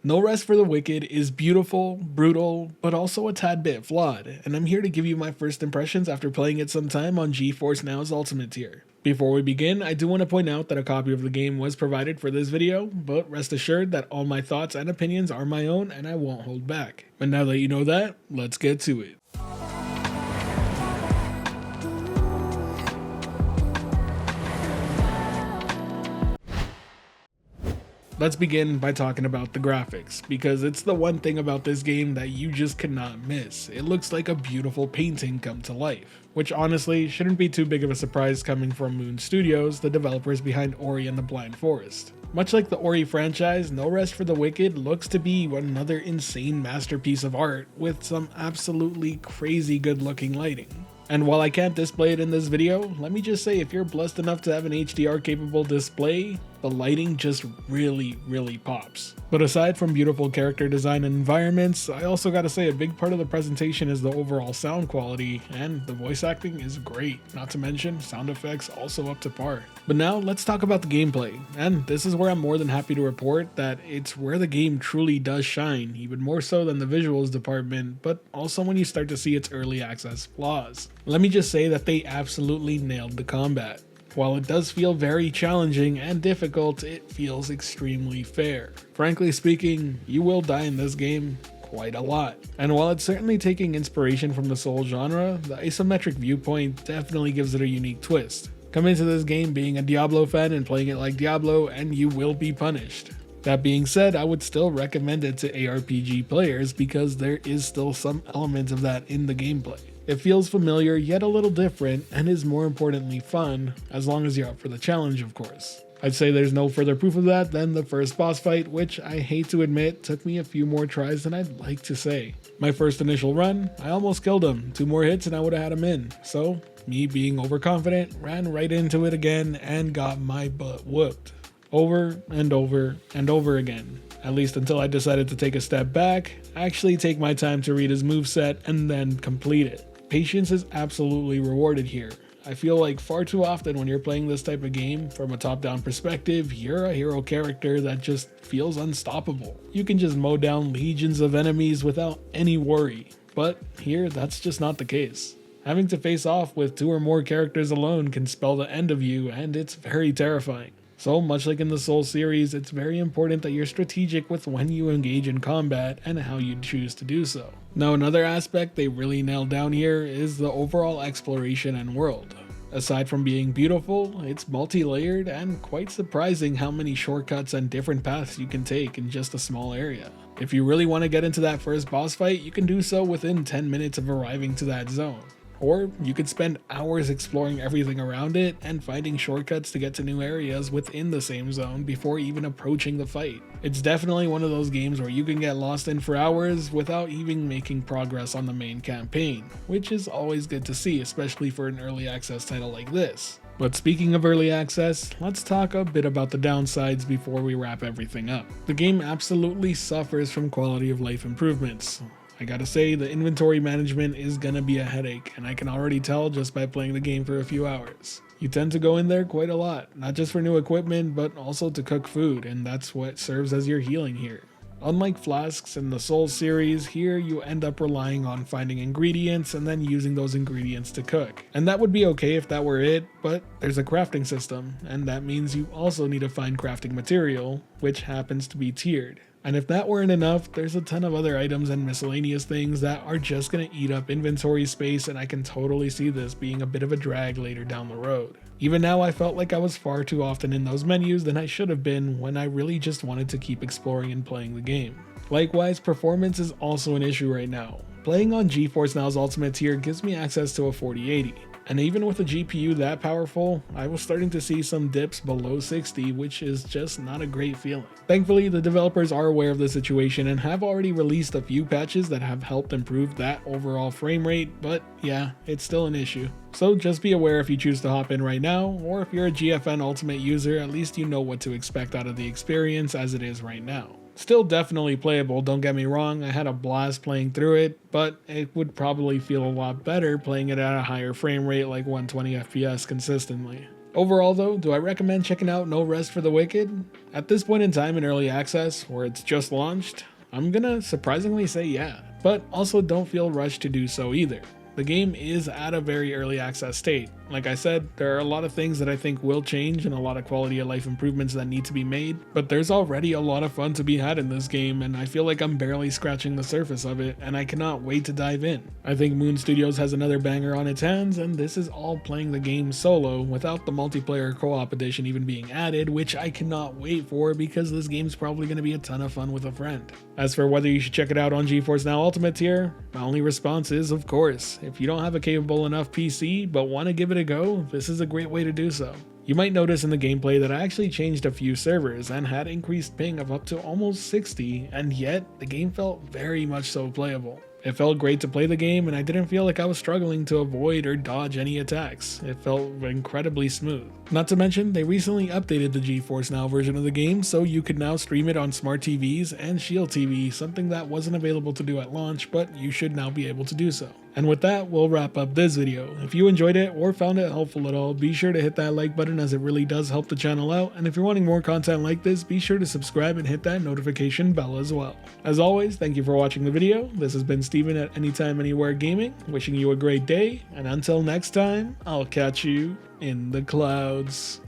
No Rest for the Wicked is beautiful, brutal, but also a tad bit flawed, and I'm here to give you my first impressions after playing it some time on GeForce Now's Ultimate tier. Before we begin, I do want to point out that a copy of the game was provided for this video, but rest assured that all my thoughts and opinions are my own and I won't hold back. But now that you know that, let's get to it. Let's begin by talking about the graphics, because it's the one thing about this game that you just cannot miss. It looks like a beautiful painting come to life, which honestly shouldn't be too big of a surprise coming from Moon Studios, the developers behind Ori and the Blind Forest. Much like the Ori franchise, No Rest for the Wicked looks to be another insane masterpiece of art with some absolutely crazy good looking lighting. And while I can't display it in this video, let me just say if you're blessed enough to have an HDR capable display, the lighting just really pops. But aside from beautiful character design and environments, I also gotta say a big part of the presentation is the overall sound quality, and the voice acting is great, not to mention sound effects also up to par. But now let's talk about the gameplay, and this is where I'm more than happy to report that it's where the game truly does shine, even more so than the visuals department, but also when you start to see its early access flaws. Let me just say that they absolutely nailed the combat. While it does feel very challenging and difficult, it feels extremely fair. Frankly speaking, you will die in this game quite a lot. And while it's certainly taking inspiration from the Soul genre, the isometric viewpoint definitely gives it a unique twist. Come into this game being a Diablo fan and playing it like Diablo and you will be punished. That being said, I would still recommend it to ARPG players because there is still some element of that in the gameplay. It feels familiar yet a little different and is more importantly fun, as long as you're up for the challenge of course. I'd say there's no further proof of that than the first boss fight, which I hate to admit took me a few more tries than I'd like to say. My first initial run, I almost killed him, 2 more hits and I would have had him in, so me being overconfident ran right into it again and got my butt whooped. Over and over and over again. At least until I decided to take a step back, actually take my time to read his moveset and then complete it. Patience is absolutely rewarded here. I feel like far too often when you're playing this type of game, from a top-down perspective, you're a hero character that just feels unstoppable. You can just mow down legions of enemies without any worry, but here that's just not the case. Having to face off with 2 or more characters alone can spell the end of you, and it's very terrifying. So much like in the Soul series, it's very important that you're strategic with when you engage in combat and how you choose to do so. Now another aspect they really nailed down here is the overall exploration and world. Aside from being beautiful, it's multi-layered and quite surprising how many shortcuts and different paths you can take in just a small area. If you really want to get into that first boss fight, you can do so within 10 minutes of arriving to that zone. Or you could spend hours exploring everything around it and finding shortcuts to get to new areas within the same zone before even approaching the fight. It's definitely one of those games where you can get lost in for hours without even making progress on the main campaign, which is always good to see, especially for an early access title like this. But speaking of early access, let's talk a bit about the downsides before we wrap everything up. The game absolutely suffers from quality of life improvements. I gotta say, the inventory management is gonna be a headache, and I can already tell just by playing the game for a few hours. You tend to go in there quite a lot, not just for new equipment, but also to cook food, and that's what serves as your healing here. Unlike flasks in the Soul series, here you end up relying on finding ingredients and then using those ingredients to cook. And that would be okay if that were it, but there's a crafting system, and that means you also need to find crafting material, which happens to be tiered. And if that weren't enough, there's a ton of other items and miscellaneous things that are just gonna eat up inventory space, and I can totally see this being a bit of a drag later down the road. Even now, I felt like I was far too often in those menus than I should have been when I really just wanted to keep exploring and playing the game. Likewise, performance is also an issue right now. Playing on GeForce Now's Ultimate tier gives me access to a 4080. And even with a GPU that powerful, I was starting to see some dips below 60, which is just not a great feeling. Thankfully, the developers are aware of the situation and have already released a few patches that have helped improve that overall frame rate, but yeah, it's still an issue. So just be aware if you choose to hop in right now, or if you're a GFN Ultimate user, at least you know what to expect out of the experience as it is right now. Still definitely playable, don't get me wrong, I had a blast playing through it, but it would probably feel a lot better playing it at a higher frame rate like 120 FPS consistently. Overall though, do I recommend checking out No Rest for the Wicked? At this point in time in early access, where it's just launched, I'm gonna surprisingly say yeah, but also don't feel rushed to do so either. The game is at a very early access state. Like I said, there are a lot of things that I think will change and a lot of quality of life improvements that need to be made, but there's already a lot of fun to be had in this game, and I feel like I'm barely scratching the surface of it, and I cannot wait to dive in. I think Moon Studios has another banger on its hands, and this is all playing the game solo without the multiplayer co-op edition even being added, which I cannot wait for because this game's probably going to be a ton of fun with a friend. As for whether you should check it out on GeForce Now Ultimate tier, my only response is of course. If you don't have a capable enough PC but want to give it a go, this is a great way to do so. You might notice in the gameplay that I actually changed a few servers and had increased ping of up to almost 60, and yet the game felt very much so playable. It felt great to play the game, and I didn't feel like I was struggling to avoid or dodge any attacks. It felt incredibly smooth. Not to mention, they recently updated the GeForce Now version of the game, so you could now stream it on smart TVs and Shield TV, something that wasn't available to do at launch, but you should now be able to do so. And with that, we'll wrap up this video. If you enjoyed it or found it helpful at all, be sure to hit that like button as it really does help the channel out, and if you're wanting more content like this, be sure to subscribe and hit that notification bell as well. As always, thank you for watching the video. This has been Steven at Anytime Anywhere Gaming, wishing you a great day, and until next time, I'll catch you in the clouds.